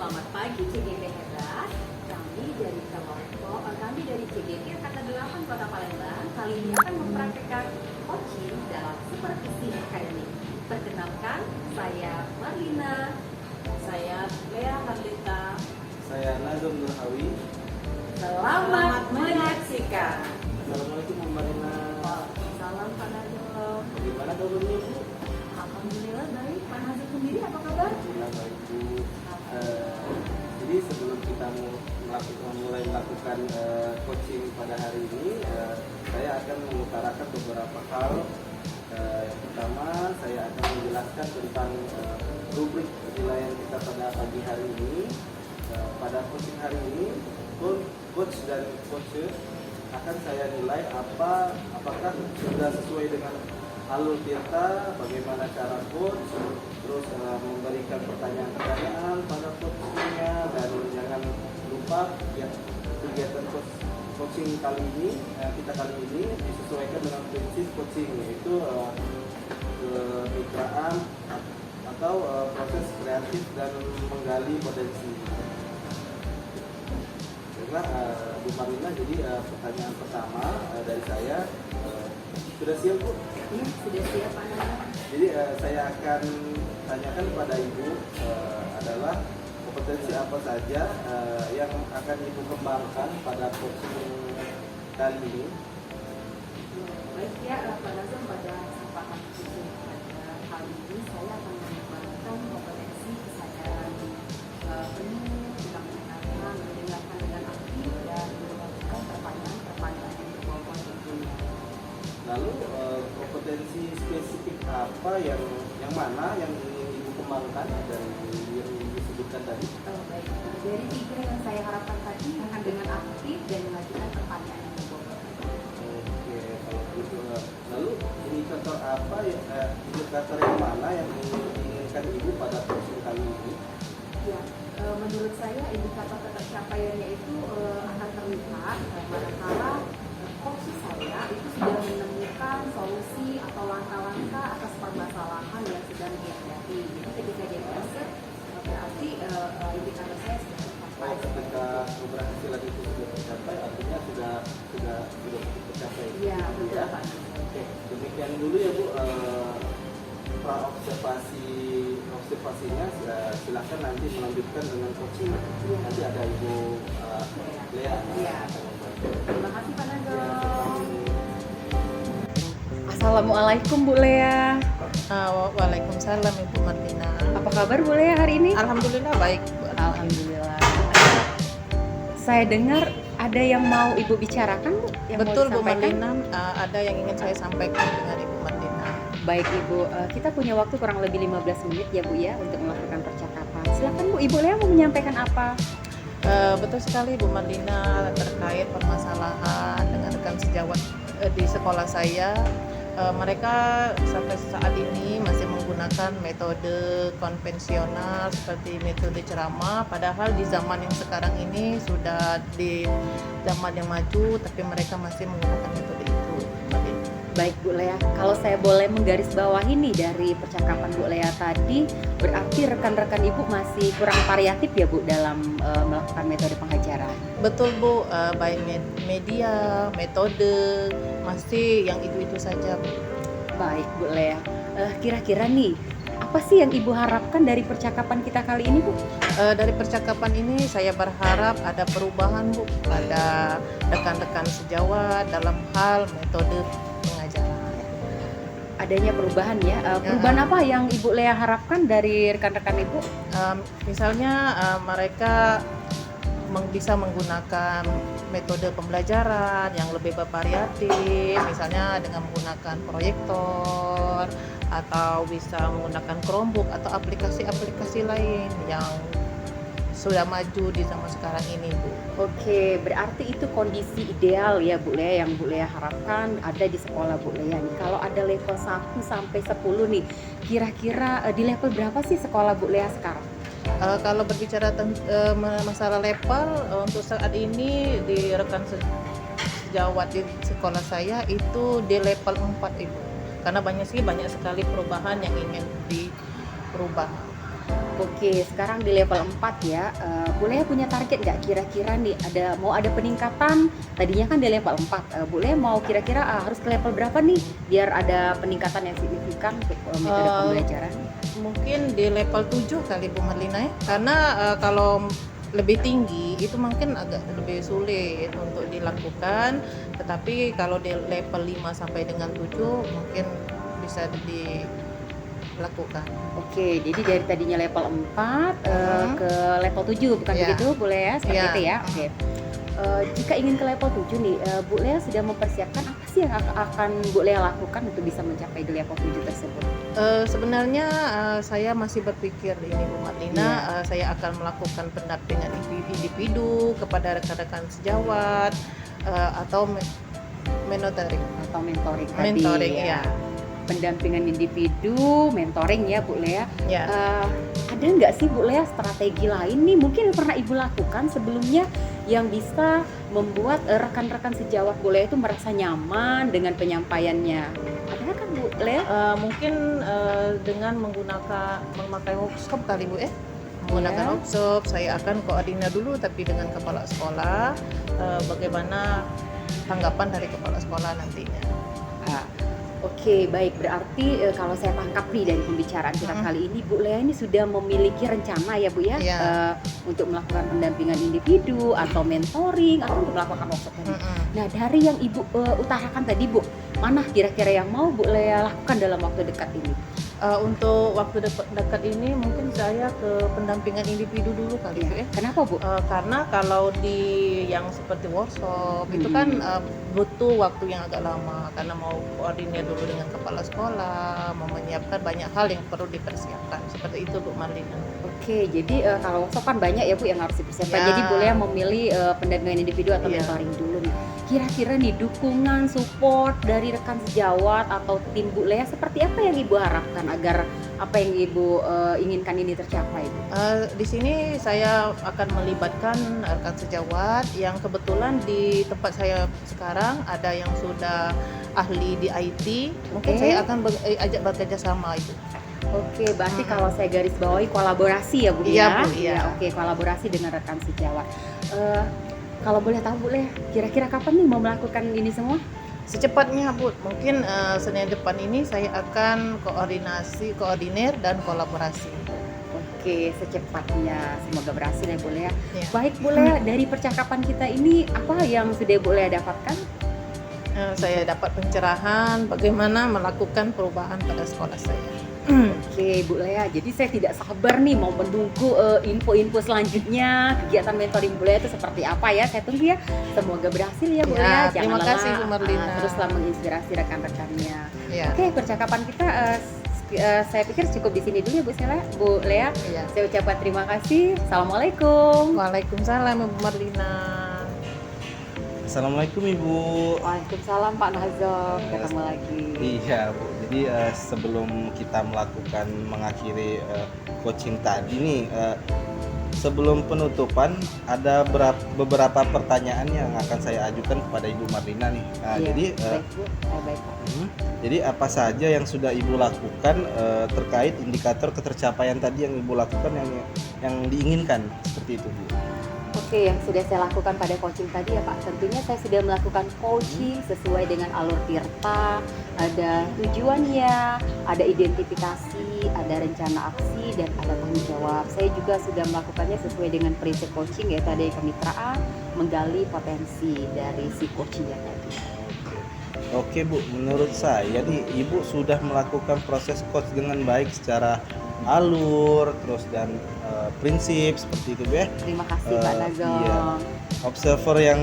Selamat pagi CGP Hebat. Kami dari CGP Angkatan 8 Kota Palembang kali ini akan mempraktekkan coaching dalam supervisi akademik. Perkenalkan, saya Marlina. Saya Lea Marlita. Saya Nazom Nurhawi. Selamat menyaksikan. Assalamualaikum Bu Marina. Salam Pak Nazom. Bagaimana kabarnya Bu? Alhamdulillah baik. Pak Nazom sendiri apa kabar? Alhamdulillah baik Bu. Jadi sebelum kita mulai melakukan coaching pada hari ini, saya akan mengutarakan beberapa hal. Yang pertama, saya akan menjelaskan tentang rubrik penilaian kita pada pagi hari ini. Pada coaching hari ini, coach dan coach akan saya nilai apakah sudah sesuai dengan alur kita, bagaimana cara coach, terus memberikan pertanyaan-pertanyaan pada coachnya, dan jangan lupa ya, kegiatan coaching kali ini disesuaikan dengan prinsip coaching, yaitu kemitraan atau proses kreatif dan menggali potensi. Bu Marlina, jadi pertanyaan pertama dari saya, sudah siap Bu? Ya, sudah siap Pak Nazom. Jadi saya akan tanyakan pada Ibu adalah kompetensi apa saja yang akan Ibu kembangkan pada coaching kali ini. Baik ya, Pak Nazom, pada kesempatan coaching pada kali ini saya akan mengembangkan kompetensi kesadaran penuh tentang mendengarkan dengan aktif dan melakukan pertanyaan-pertanyaan yang berbobot tentunya. Lalu kompetensi spesifik apa yang mana yang ingin Ibu kembangkan dari yang disebutkan tadi? Baik, dari tiga yang saya harapkan tadi akan dengan aktif dan mengajukan pertanyaan yang berbobot. Oke, kalau gitu. Lalu indikator apa indikator yang mana yang diinginkan Ibu pada coaching kali ini? Ya, menurut saya indikator ketercapaiannya itu akan terlihat manakala coach saya itu sudah menemukan solusi atau langkah-langkah atas permasalahan yang sedang dihadapi. Jadi ketika dia berhasil, berarti indikator saya sudah tercapai. Ketika keberhasilan itu sudah tercapai, artinya sudah tercapai. Iya, betul Pak. Oke, demikian dulu ya Bu. Observasinya silakan nanti melanjutkan dengan coaching. Nanti ada Ibu Lea. Iya. Terima kasih Pak Nazom. Assalamualaikum Bu Lea. Waalaikumsalam Ibu Marlina. Apa kabar Bu Lea hari ini? Alhamdulillah baik Bu. Alhamdulillah. Saya dengar ada yang mau Ibu bicarakan Bu? Yang Betul mau Bu disampaikan? Marlina, ada yang ingin saya sampaikan dengan Ibu Marlina. Baik Ibu, kita punya waktu kurang lebih 15 menit ya Bu ya untuk melakukan percakapan. Silakan Bu, Ibu Lea mau menyampaikan apa? Betul sekali Bu Marlina, terkait permasalahan dengan rekan sejawat di sekolah saya. Mereka sampai saat ini masih menggunakan metode konvensional seperti metode ceramah, padahal di zaman yang sekarang ini sudah di zaman yang maju, tapi mereka masih menggunakan metode itu. Baik Bu Lea, kalau saya boleh menggarisbawahi nih dari percakapan Bu Lea tadi, berarti rekan-rekan Ibu masih kurang variatif ya Bu dalam melakukan metode pengajaran. Betul Bu, baik media, metode, masih yang itu-itu saja Bu. Baik Bu Lea, kira-kira nih apa sih yang Ibu harapkan dari percakapan kita kali ini Bu? Dari percakapan ini saya berharap ada perubahan Bu pada rekan-rekan sejawat dalam hal metode pengajaran. Adanya perubahan ya, perubahan apa yang Ibu Lea harapkan dari rekan-rekan Ibu? Misalnya mereka bisa menggunakan metode pembelajaran yang lebih bervariatif, misalnya dengan menggunakan proyektor atau bisa menggunakan Chromebook atau aplikasi-aplikasi lain yang sudah maju di zaman sekarang ini Bu. Oke, berarti itu kondisi ideal ya Bu Lea yang Bu Lea harapkan ada di sekolah Bu Lea nih. Kalau ada level 1 sampai 10 nih, kira-kira di level berapa sih sekolah Bu Lea sekarang? Kalau berbicara masalah level, untuk saat ini di rekan sejawat di sekolah saya itu di level 4 Ibu. Karena banyak sekali perubahan yang ingin diperubah. Oke, sekarang di level 4 ya. Bu Lea punya target nggak kira-kira nih mau ada peningkatan? Tadinya kan di level 4. Bu Lea mau kira-kira harus ke level berapa nih biar ada peningkatan yang signifikan untuk metode pembelajaran? Mungkin di level 7 kali Bu Marlina ya. Karena kalau lebih tinggi itu mungkin agak lebih sulit untuk dilakukan, tetapi kalau di level 5 sampai dengan 7 mungkin bisa dilakukan. Oke, jadi dari tadinya level 4 ke level 7 bukan Iya. begitu Bu Lea? Seperti Iya. itu ya. Oke. Jika ingin ke level 7 nih, Bu Lea sudah mempersiapkan apa sih yang akan Bu Lea lakukan untuk bisa mencapai di level 7 tersebut? Sebenarnya saya masih berpikir ini Bu Marlina, saya akan melakukan pendampingan individu kepada rekan-rekan sejawat atau mentoring. Atau mentoring tadi Mentoring, ya. ya. Pendampingan individu, mentoring ya Bu Lea. Ya. Ada nggak sih Bu Lea strategi lain nih mungkin yang pernah Ibu lakukan sebelumnya yang bisa membuat rekan-rekan sejawat Bu Lea itu merasa nyaman dengan penyampaiannya? Ada kan Bu Lea? Mungkin dengan memakai workshop kali Bu menggunakan Ya. workshop, saya akan koordinir dulu tapi dengan kepala sekolah bagaimana tanggapan dari kepala sekolah nantinya. Oke, baik. Berarti kalau saya tangkap nih dari pembicaraan kita kali ini, Bu Lea ini sudah memiliki rencana ya Bu ya, Iya. untuk melakukan pendampingan individu atau mentoring atau untuk melakukan workshop tadi. Nah, dari yang Ibu utarakan tadi Bu, mana kira-kira yang mau Bu Lea lakukan dalam waktu dekat ini? Untuk waktu dekat ini mungkin saya ke pendampingan individu dulu kali Bu ya. Kenapa Bu? Karena kalau di yang seperti workshop itu kan butuh waktu yang agak lama karena mau koordinir dulu dengan kepala sekolah, mau menyiapkan banyak hal yang perlu dipersiapkan seperti itu Bu Marlina. Oke, jadi kalau workshop kan banyak ya Bu yang harus dipersiapkan. Ya. Jadi Bu Lea memilih pendampingan individu atau Iya. mentoring dulu nih. Kira-kira nih dukungan, support dari rekan sejawat atau tim Bu Lea seperti apa yang Ibu harapkan agar apa yang Ibu inginkan ini tercapai Bu? Di sini saya akan melibatkan rekan sejawat yang kebetulan di tempat saya sekarang ada yang sudah ahli di IT. Mungkin Oke. saya akan ajak bekerja sama itu. Oke, berarti kalau saya garis bawahi kolaborasi ya Bu Iya, ya? Bu, iya. Oke, kolaborasi dengan rekan sejawat. Kalau boleh tahu Bu Lea, kira-kira kapan nih mau melakukan ini semua? Secepatnya Bu, mungkin Senin depan ini saya akan koordinir dan kolaborasi. Oke, secepatnya. Semoga berhasil ya Bu Lea. Ya. Baik Bu Lea, dari percakapan kita ini apa yang sudah Bu Lea dapatkan? Saya dapat pencerahan bagaimana melakukan perubahan pada sekolah saya. Oke Bu Lea, jadi saya tidak sabar nih mau menunggu info-info selanjutnya kegiatan mentoring Bu Lea itu seperti apa ya. Saya tunggu ya. Semoga berhasil ya Bu Ya, Lea. terima Jangan kasih, lelah, Bu Marlina. teruslah menginspirasi rekan-rekannya. Ya. Oke, percakapan kita saya pikir cukup di sini dulu ya Bu Lea. Ya. Saya ucapkan terima kasih. Assalamualaikum. Waalaikumsalam Ibu Marlina. Assalamualaikum Ibu. Waalaikumsalam Pak Nazom. Ketemu lagi. Iya Bu, jadi sebelum kita mengakhiri coaching tadi nih, sebelum penutupan ada beberapa pertanyaan yang akan saya ajukan kepada Ibu Marlina nih. Iya, Jadi baik Bu. Baik Pak. jadi apa saja yang sudah Ibu lakukan terkait indikator ketercapaian tadi yang Ibu lakukan yang diinginkan seperti itu Bu? Oke, yang sudah saya lakukan pada coaching tadi ya Pak, tentunya saya sudah melakukan coaching sesuai dengan alur tirta, ada tujuannya, ada identifikasi, ada rencana aksi, dan ada tanggung jawab. Saya juga sudah melakukannya sesuai dengan prinsip coaching, yaitu ada kemitraan, menggali potensi dari si coachingnya tadi. Oke Bu, menurut saya nih Ibu sudah melakukan proses coach dengan baik secara alur, terus dan prinsip seperti itu Bu ya. Terima kasih Pak Nazom. Iya. Observer yang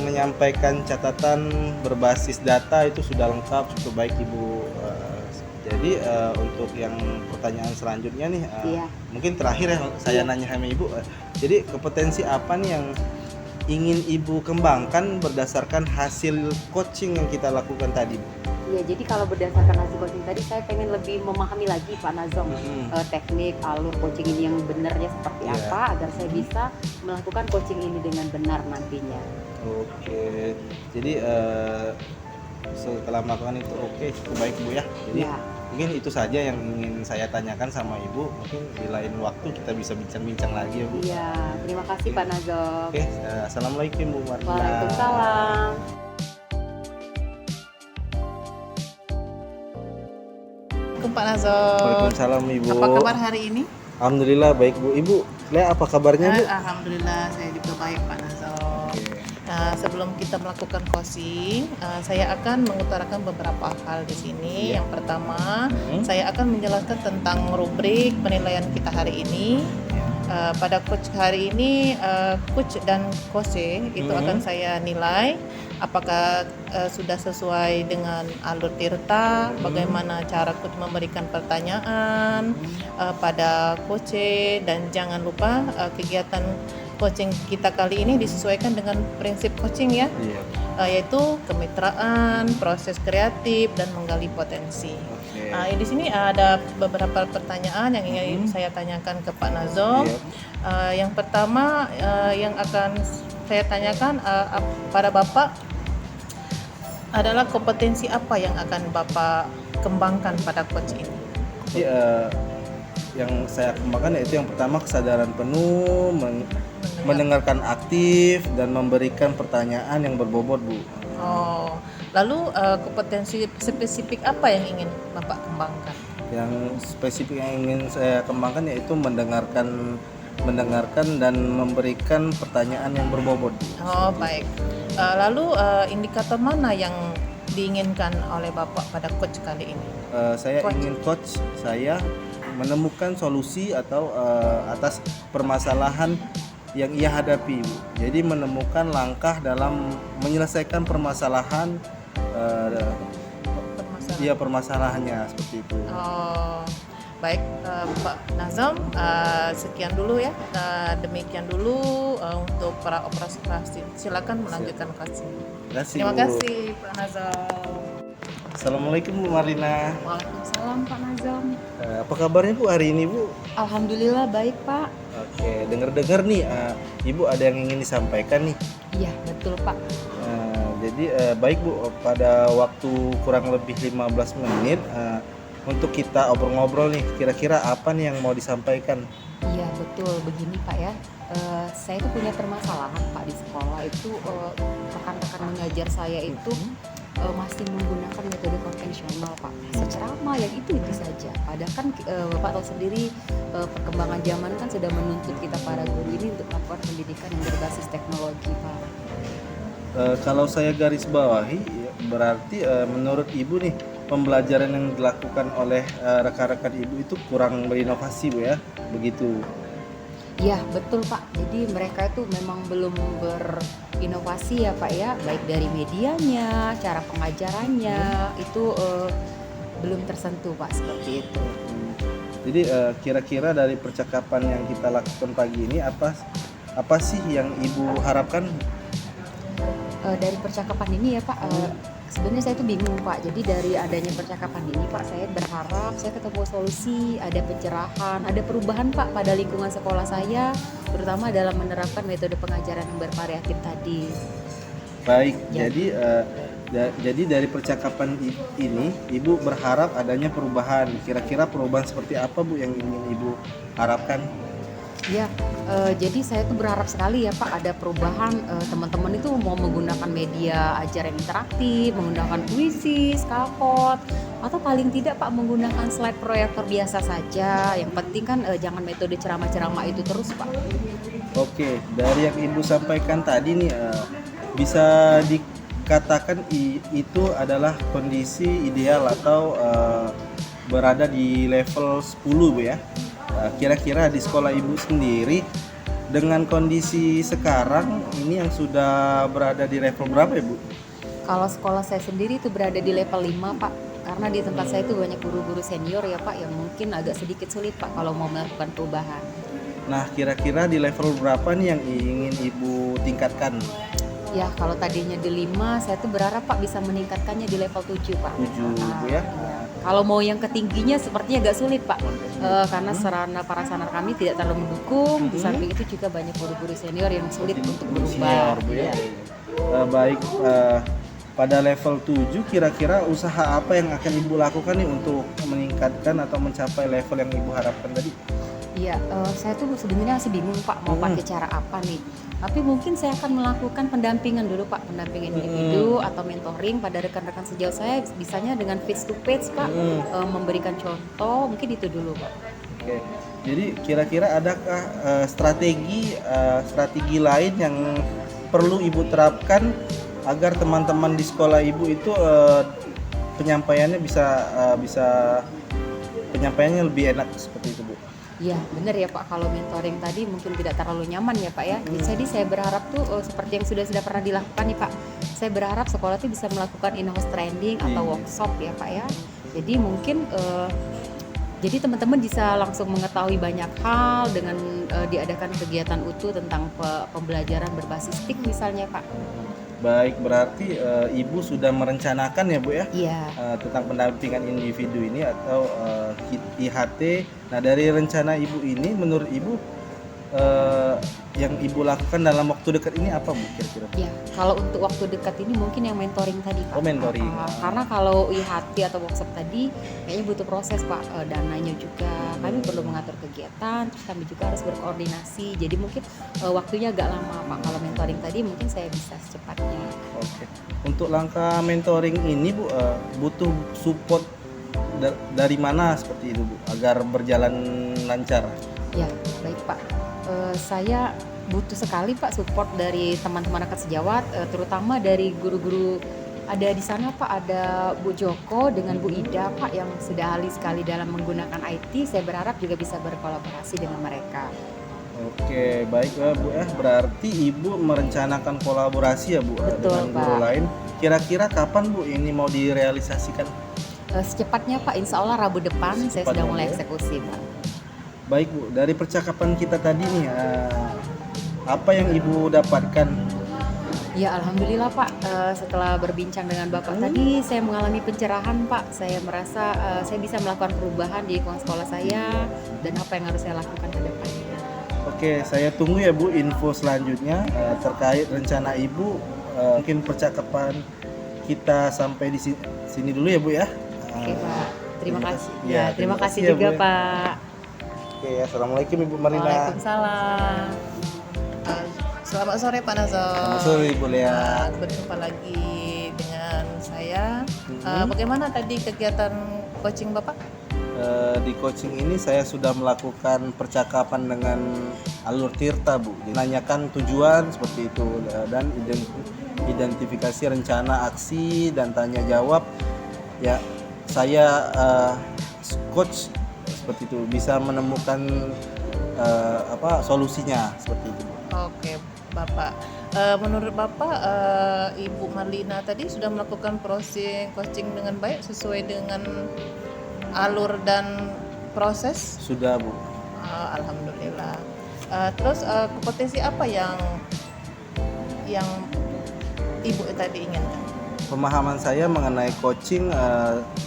menyampaikan catatan berbasis data itu sudah lengkap, cukup baik Ibu. Jadi untuk yang pertanyaan selanjutnya nih, Iya. mungkin terakhir ya saya nanya sama Ibu. Jadi kompetensi apa nih yang ingin Ibu kembangkan berdasarkan hasil coaching yang kita lakukan tadi Bu? Iya, jadi kalau berdasarkan hasil coaching tadi, saya pengen lebih memahami lagi Pak Nazom teknik alur coaching ini yang benarnya seperti Iya. apa, agar saya bisa melakukan coaching ini dengan benar nantinya. Oke, jadi setelah melakukan itu cukup baik Bu ya. Jadi Ya. Mungkin itu saja yang ingin saya tanyakan sama Ibu. Mungkin di lain waktu kita bisa bincang-bincang lagi ya Bu. Iya, terima kasih Pak Nazom. Oke, assalamualaikum Bu Marlina. Waalaikumsalam. Assalamualaikum Pak Nazom. Waalaikumsalam Ibu. Apa kabar hari ini? Alhamdulillah baik Bu. Ibu, apa kabarnya Bu? Alhamdulillah saya juga baik Pak Nazom. Oke. Sebelum kita melakukan coaching, saya akan mengutarakan beberapa hal di sini. Iya. Yang pertama, saya akan menjelaskan tentang rubrik penilaian kita hari ini. Pada coach hari ini, coach dan coach itu akan saya nilai apakah sudah sesuai dengan alur tirta, bagaimana cara coach memberikan pertanyaan pada coach, dan jangan lupa kegiatan coaching kita kali ini disesuaikan dengan prinsip coaching ya, Iya. yaitu kemitraan, proses kreatif, dan menggali potensi. Oke. Di sini ada beberapa pertanyaan yang ingin saya tanyakan ke Pak Nazom. Iya. Yang pertama yang akan saya tanyakan pada Bapak adalah kompetensi apa yang akan Bapak kembangkan pada coach ini? Jadi, yang saya kembangkan yaitu yang pertama kesadaran penuh, mendengarkan aktif dan memberikan pertanyaan yang berbobot Bu. Oh, lalu kompetensi spesifik apa yang ingin Bapak kembangkan? Yang spesifik yang ingin saya kembangkan yaitu mendengarkan dan memberikan pertanyaan yang berbobot. Oh, baik. Lalu indikator mana yang diinginkan oleh Bapak pada coach kali ini? Saya Coach. ingin coach saya menemukan solusi atau atas permasalahan yang ia hadapi, Bu. Jadi menemukan langkah dalam menyelesaikan permasalahan permasalahannya seperti itu. Oh, baik Pak Nazom, sekian dulu ya. Demikian dulu untuk para operasi. Silakan melanjutkan coaching. Terima Bu. kasih Pak Nazom. Assalamualaikum Bu Marlina. Waalaikumsalam Pak Nazom. Apa kabarnya Bu hari ini Bu? Alhamdulillah baik Pak. Oke, dengar-dengar nih Ibu ada yang ingin disampaikan nih. Iya betul Pak. Jadi baik Bu, pada waktu kurang lebih 15 menit untuk kita ngobrol-ngobrol nih, kira-kira apa nih yang mau disampaikan? Iya betul begini Pak ya. Saya tuh punya permasalahan Pak di sekolah itu rekan-rekan mengajar saya itu masih menggunakan metode konvensional Pak. Secerama yang itu saja. Padahal kan Bapak tahu sendiri perkembangan zaman kan sudah menuntut kita para guru ini untuk melakukan pendidikan yang berbasis teknologi Pak. Kalau saya garis bawahi, berarti menurut Ibu nih pembelajaran yang dilakukan oleh rekan-rekan Ibu itu kurang berinovasi Bu ya, begitu? Ya betul Pak. Jadi mereka itu memang belum berinovasi ya Pak ya, baik dari medianya, cara pengajarannya itu belum tersentuh Pak seperti itu. Jadi kira-kira dari percakapan yang kita lakukan pagi ini apa sih yang Ibu harapkan? Dari percakapan ini ya Pak, sebenarnya saya tuh bingung Pak. Jadi dari adanya percakapan ini Pak, saya berharap saya ketemu solusi, ada pencerahan, ada perubahan Pak pada lingkungan sekolah saya, terutama dalam menerapkan metode pengajaran yang bervariatif tadi. Baik, Ya. jadi dari percakapan ini Ibu berharap adanya perubahan. Kira-kira perubahan seperti apa Bu yang ingin Ibu harapkan? Ya, jadi saya tuh berharap sekali ya Pak ada perubahan, teman-teman itu mau menggunakan media ajar yang interaktif, menggunakan puisi, scaffold, atau paling tidak Pak menggunakan slide proyektor biasa saja. Yang penting kan jangan metode ceramah-ceramah itu terus Pak. Oke, dari yang Ibu sampaikan tadi nih bisa dikatakan itu adalah kondisi ideal atau berada di level 10 Bu ya. Kira-kira di sekolah Ibu sendiri dengan kondisi sekarang ini yang sudah berada di level berapa ya Bu? Kalau sekolah saya sendiri itu berada di level 5 Pak. Karena di tempat saya itu banyak guru-guru senior ya Pak yang mungkin agak sedikit sulit Pak kalau mau melakukan perubahan. Nah, kira-kira di level berapa nih yang ingin Ibu tingkatkan? Ya kalau tadinya di 5, saya tuh berharap Pak bisa meningkatkannya di level 7 Pak. 7 Bu ya. Kalau mau yang ketingginya sepertinya agak sulit Pak, karena sarana prasarana kami tidak terlalu mendukung. Di samping itu juga banyak guru-guru senior yang sulit untuk berubah. Senior Bu ya. Baik, pada level 7 kira-kira usaha apa yang akan Ibu lakukan nih untuk meningkatkan atau mencapai level yang Ibu harapkan tadi? Iya, saya tuh sebenarnya masih bingung Pak mau pakai cara apa nih. Tapi mungkin saya akan melakukan pendampingan dulu Pak, pendampingan individu atau mentoring pada rekan-rekan sejauh saya, bisanya dengan face to face Pak, memberikan contoh, mungkin itu dulu Pak. Oke. Jadi kira-kira adakah strategi lain yang perlu Ibu terapkan agar teman-teman di sekolah Ibu itu penyampaiannya bisa penyampaiannya lebih enak seperti itu, Bu? Iya benar ya Pak, kalau mentoring tadi mungkin tidak terlalu nyaman ya Pak ya. Jadi saya berharap tuh seperti yang sudah pernah dilakukan nih Pak, saya berharap sekolah tuh bisa melakukan in-house training atau workshop ya Pak ya. Jadi mungkin jadi teman-teman bisa langsung mengetahui banyak hal dengan diadakan kegiatan utuh tentang pembelajaran berbasis TIK misalnya Pak. Baik, berarti Ibu sudah merencanakan ya Bu ya? Iya. Tentang pendampingan individu ini atau IHT. Nah, dari rencana Ibu ini menurut Ibu yang Ibu lakukan dalam waktu dekat ini apa Bu kira-kira? Ya, kalau untuk waktu dekat ini mungkin yang mentoring tadi Pak. Oh, mentoring. Karena kalau IHT atau workshop tadi kayaknya butuh proses Pak, dananya juga. Kami perlu mengatur kegiatan, terus kami juga harus berkoordinasi. Jadi mungkin waktunya agak lama Pak. Kalau mentoring tadi mungkin saya bisa secepatnya. Oke. Untuk langkah mentoring ini Bu butuh support dari mana seperti itu Bu agar berjalan lancar? Ya, baik Pak. Saya butuh sekali Pak support dari teman-teman rekan sejawat, terutama dari guru-guru ada di sana Pak, ada Bu Joko dengan Bu Ida Pak yang sudah ahli sekali dalam menggunakan IT. Saya berharap juga bisa berkolaborasi dengan mereka. Oke, baik Bu ya. Berarti Ibu merencanakan kolaborasi ya Bu Betul, dengan guru Pak. lain. Kira-kira kapan Bu ini mau direalisasikan? Secepatnya Pak, insya Allah Rabu depan saya sudah Secepatnya, mulai ya. eksekusi Pak. Baik Bu, dari percakapan kita tadi nih, apa yang Ibu dapatkan? Ya Alhamdulillah Pak, setelah berbincang dengan Bapak tadi saya mengalami pencerahan Pak. Saya merasa saya bisa melakukan perubahan di lingkungan sekolah saya dan apa yang harus saya lakukan ke depannya. Oke, saya tunggu ya Bu info selanjutnya terkait rencana Ibu. Mungkin percakapan kita sampai di sini dulu ya Bu ya. Oke Pak, terima kasih. Ya, Ya, terima kasih juga Bu, ya. Pak. Oke, assalamualaikum Ibu Marina. Waalaikumsalam. Selamat sore Pak Nazom. Selamat sore Ibu Lea. Berjumpa lagi dengan saya. Bagaimana tadi kegiatan coaching Bapak? Di coaching ini saya sudah melakukan percakapan dengan Alur Tirta Bu. Menanyakan tujuan seperti itu dan identifikasi rencana aksi dan tanya jawab. Ya, saya coach seperti itu bisa menemukan solusinya seperti itu Bu. Oke Bapak. Menurut Bapak, Ibu Marlina tadi sudah melakukan proses coaching dengan baik sesuai dengan alur dan proses? Sudah Bu. Alhamdulillah. Terus kompetensi apa yang Ibu tadi inginkan? Pemahaman saya mengenai coaching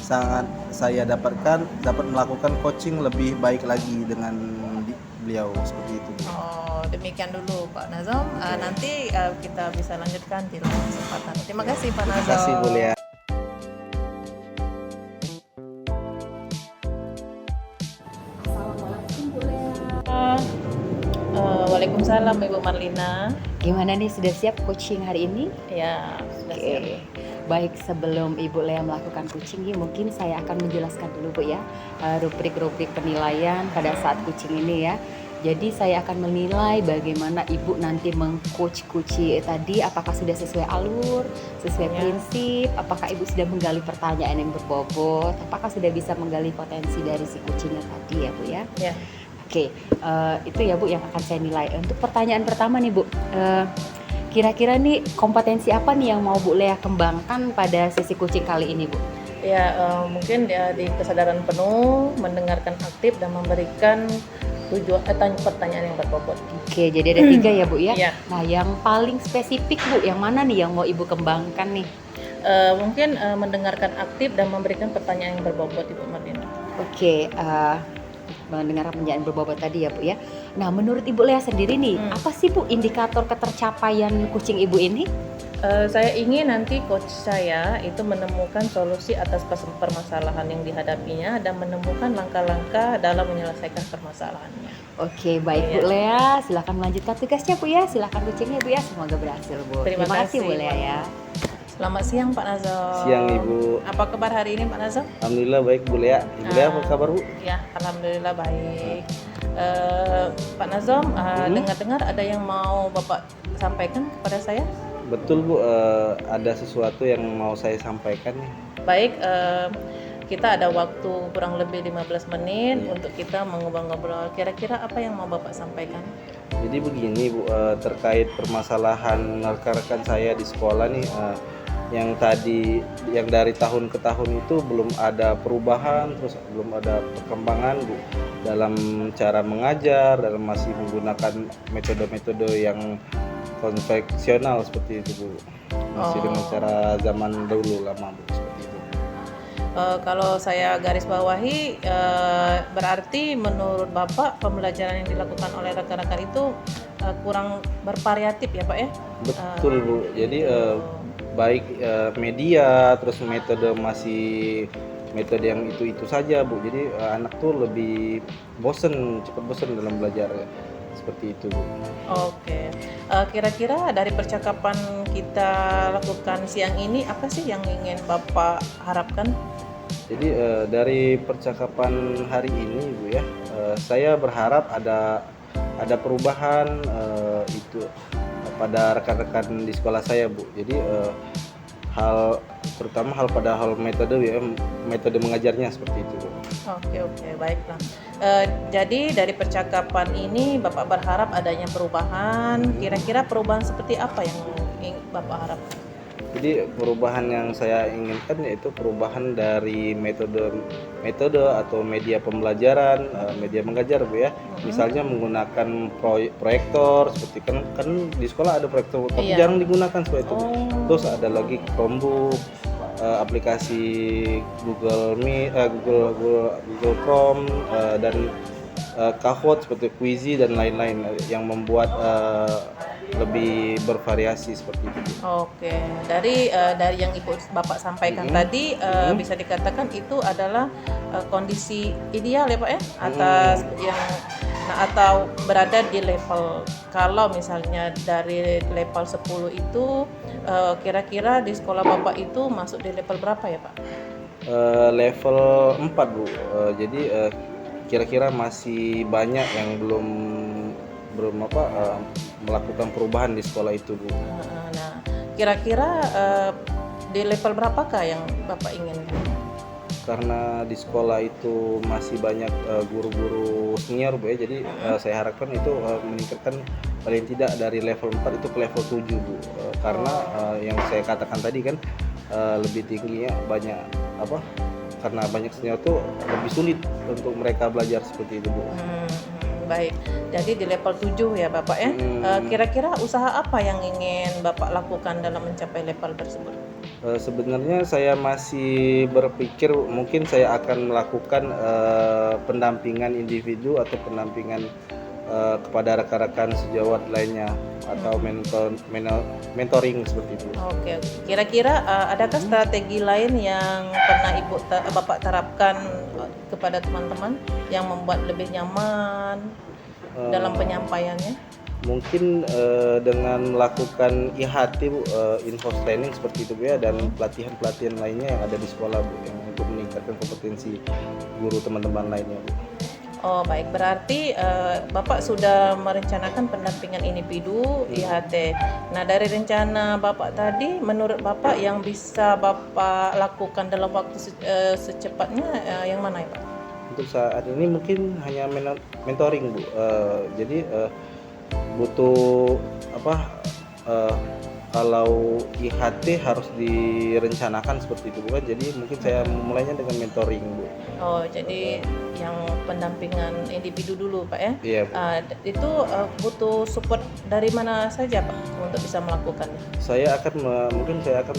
sangat saya dapat melakukan coaching lebih baik lagi dengan beliau seperti itu. Oh, demikian dulu Pak Nazom. Nanti kita bisa lanjutkan di lain kesempatan. Terima kasih Pak Nazom. Terima kasih Bu Lea. Assalamualaikum Bu Lea. Waalaikumsalam Ibu Marlina. Gimana nih, sudah siap coaching hari ini? Ya, sudah siap. Oke. Baik, sebelum Ibu Lea melakukan coaching ini, mungkin saya akan menjelaskan dulu Bu ya, rubrik-rubrik penilaian pada saat coaching ini ya. Jadi saya akan menilai bagaimana Ibu nanti meng-coach tadi, apakah sudah sesuai alur, sesuai Ya. prinsip, apakah Ibu sudah menggali pertanyaan yang berbobot, apakah sudah bisa menggali potensi dari si coachingnya tadi ya Bu ya. Ya. Oke, itu ya Bu yang akan saya nilai. Untuk pertanyaan pertama nih Bu, kira-kira nih kompetensi apa nih yang mau Bu Lea kembangkan pada sesi coaching kali ini Bu? Ya, mungkin ya di kesadaran penuh, mendengarkan aktif dan memberikan pertanyaan yang berbobot. Oke, jadi ada 3 ya Bu ya? Iya. Nah yang paling spesifik Bu, yang mana nih yang mau Ibu kembangkan nih? Mungkin mendengarkan aktif dan memberikan pertanyaan yang berbobot Ibu Marlina. Oke, mendengar pertanyaan berbobot tadi ya Bu ya. Nah menurut Ibu Lea sendiri nih, apa sih Bu indikator ketercapaian coaching Ibu ini? Saya ingin nanti coach saya itu menemukan solusi atas permasalahan yang dihadapinya dan menemukan langkah-langkah dalam menyelesaikan permasalahannya. Oke, baik Iya. Bu Lea, silakan melanjutkan tugasnya Bu ya. Silakan coachingnya Bu ya. Semoga berhasil Bu. Terima kasih kasih, Bu Lea Bu. ya. Selamat siang Pak Nazom. Siang, Ibu. Apa kabar hari ini Pak Nazom? Alhamdulillah baik Bu Lea. Ibu Lea apa kabar Bu? Ya, alhamdulillah baik. Pak Nazom, dengar-dengar ada yang mau Bapak sampaikan kepada saya? Betul Bu, ada sesuatu yang mau saya sampaikan nih. Baik, kita ada waktu kurang lebih 15 menit Iya. untuk kita ngobrol-ngobrol. Kira-kira apa yang mau Bapak sampaikan? Jadi begini Bu, terkait permasalahan rekan-rekan saya di sekolah nih, yang dari tahun ke tahun itu belum ada perubahan, terus belum ada perkembangan Bu dalam cara mengajar, dalam masih menggunakan metode-metode yang konvensional seperti itu Bu, masih dengan cara zaman dulu lama Bu, seperti itu. Kalau saya garis bawahi, berarti menurut Bapak pembelajaran yang dilakukan oleh rekan-rekan itu kurang bervariatif ya Pak ya? Betul Bu, jadi baik media, terus metode yang itu saja Bu, jadi anak tuh lebih cepat bosen dalam belajar, seperti itu Bu. Oke, kira-kira dari percakapan kita lakukan siang ini apa sih yang ingin Bapak harapkan? Jadi dari percakapan hari ini Bu ya, saya berharap ada perubahan itu pada rekan-rekan di sekolah saya Bu. Jadi terutama pada hal metode ya, metode mengajarnya seperti itu Bu. Oke, baiklah. Jadi dari percakapan ini Bapak berharap adanya perubahan. Kira-kira perubahan seperti apa yang Bapak harapkan? Jadi perubahan yang saya inginkan yaitu perubahan dari metode atau media pembelajaran, media mengajar Bu ya. Misalnya menggunakan proyektor seperti kan di sekolah ada proyektor tapi Iya. jarang digunakan seperti itu. Oh. Terus ada lagi Chromebook, aplikasi Google Meet, Google Chrome, dan Kahoot seperti Quizy dan lain-lain yang membuat lebih bervariasi seperti itu. Oke, dari yang Ibu Bapak sampaikan tadi bisa dikatakan itu adalah kondisi ideal ya Pak ya atas yang atau berada di level, kalau misalnya dari level 10 itu kira-kira di sekolah Bapak itu masuk di level berapa ya Pak? Level 4 Bu. Jadi kira-kira masih banyak yang belum melakukan perubahan di sekolah itu Bu. Nah, kira-kira di level berapakah yang Bapak inginkan? Karena di sekolah itu masih banyak guru-guru senior Bu ya, jadi saya harapkan itu meningkatkan paling tidak dari level 4 itu ke level 7 Bu. Karena yang saya katakan tadi kan lebih tingginya karena banyak senior tuh lebih sulit untuk mereka belajar seperti itu Bu. Baik, jadi di level 7 ya Bapak ya. Kira-kira usaha apa yang ingin Bapak lakukan dalam mencapai level tersebut? Sebenarnya saya masih berpikir mungkin saya akan melakukan pendampingan individu atau pendampingan kepada rekan-rekan sejawat lainnya atau mentoring seperti itu. Oke. Kira-kira adakah strategi lain yang pernah Bapak terapkan kepada teman-teman yang membuat lebih nyaman dalam penyampaiannya? Mungkin dengan melakukan IHT Bu, in-house training seperti itu Bu ya, dan pelatihan-pelatihan lainnya yang ada di sekolah Bu, yang untuk meningkatkan kompetensi guru teman-teman lainnya Bu. Oh baik, berarti Bapak sudah merencanakan pendampingan individu IHT. Nah dari rencana Bapak tadi, menurut Bapak yang bisa Bapak lakukan dalam waktu secepatnya yang mana ya Pak? Untuk saat ini mungkin hanya mentoring Bu. Jadi butuh kalau IHT harus direncanakan seperti itu bukan, jadi mungkin saya memulainya dengan mentoring Bu. Oh jadi yang pendampingan individu dulu Pak ya? Iya Bu. Itu butuh support dari mana saja Pak untuk bisa melakukannya? Mungkin saya akan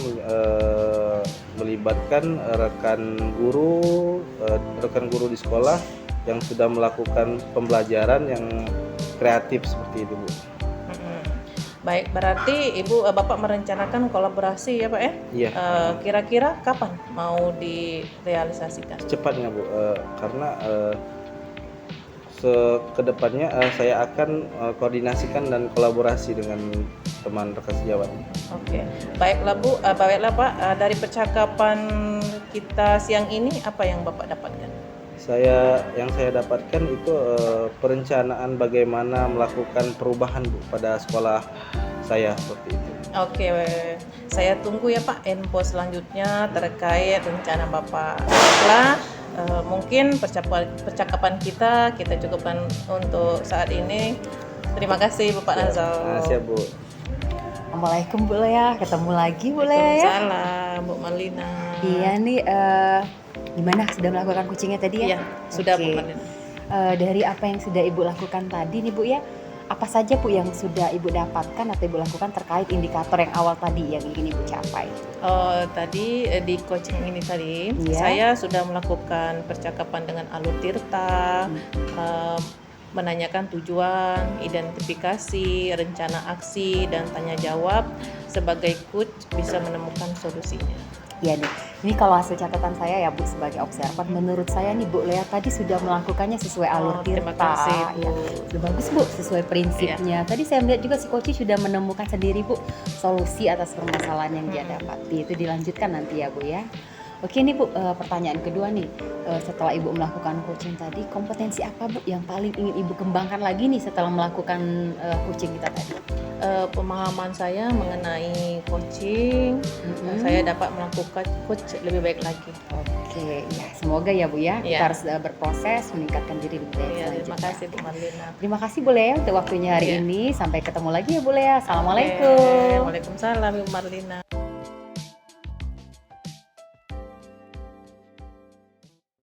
melibatkan rekan guru di sekolah yang sudah melakukan pembelajaran yang kreatif seperti itu Bu. Baik, berarti Bapak merencanakan kolaborasi ya Pak ya? Iya. Kira-kira kapan mau direalisasikan? Cepatnya Bu, karena kedepannya saya akan koordinasikan dan kolaborasi dengan teman rekan sejawat. Oke, baiklah Bu, baiklah Pak. Dari percakapan kita siang ini, apa yang Bapak dapatkan? Yang saya dapatkan itu perencanaan bagaimana melakukan perubahan Bu pada sekolah saya seperti itu. Oke, saya tunggu ya Pak info selanjutnya terkait rencana Bapak. Baiklah, mungkin percakapan kita cukupkan untuk saat ini. Terima kasih Bapak Nazal. Siap Bu. Assalamualaikum Bu Lea, ketemu lagi Bu Lea ya. Waalaikumsalam Bu Marlina. Iya nih, gimana sudah melakukan coachingnya tadi ya? Iya, sudah Bu Oke. Marlina. Dari apa yang sudah Ibu lakukan tadi nih Bu ya, apa saja Bu yang sudah Ibu dapatkan atau Ibu lakukan terkait indikator yang awal tadi yang ingin Ibu capai? Tadi di coaching ini tadi, Iya. saya sudah melakukan percakapan dengan Alur Tirta, menanyakan tujuan, identifikasi, rencana aksi, dan tanya jawab. Sebagai coach bisa menemukan solusinya. Ya nih, ini kalau hasil catatan saya ya Bu sebagai observer, menurut saya nih Bu Lea tadi sudah melakukannya sesuai alur Tirta. Terima kasih Bu. Ya, sudah bagus Bu, sesuai prinsipnya. Tadi saya melihat juga si coach sudah menemukan sendiri Bu solusi atas permasalahan yang dia dapati. Itu dilanjutkan nanti ya Bu ya. Oke nih Bu, pertanyaan kedua nih, setelah Ibu melakukan coaching tadi, kompetensi apa Bu yang paling ingin Ibu kembangkan lagi nih setelah melakukan coaching kita tadi? Pemahaman saya mengenai coaching, saya dapat melakukan coach lebih baik lagi. Oke, ya semoga ya Bu ya, Iya. kita harus berproses meningkatkan diri lebih baik Ya, terima selanjutnya. kasih Bu Marlina. Terima kasih Bu Lea untuk waktunya hari Iya. ini. Sampai ketemu lagi ya Bu Lea. Assalamualaikum. Waalaikumsalam Bu Marlina.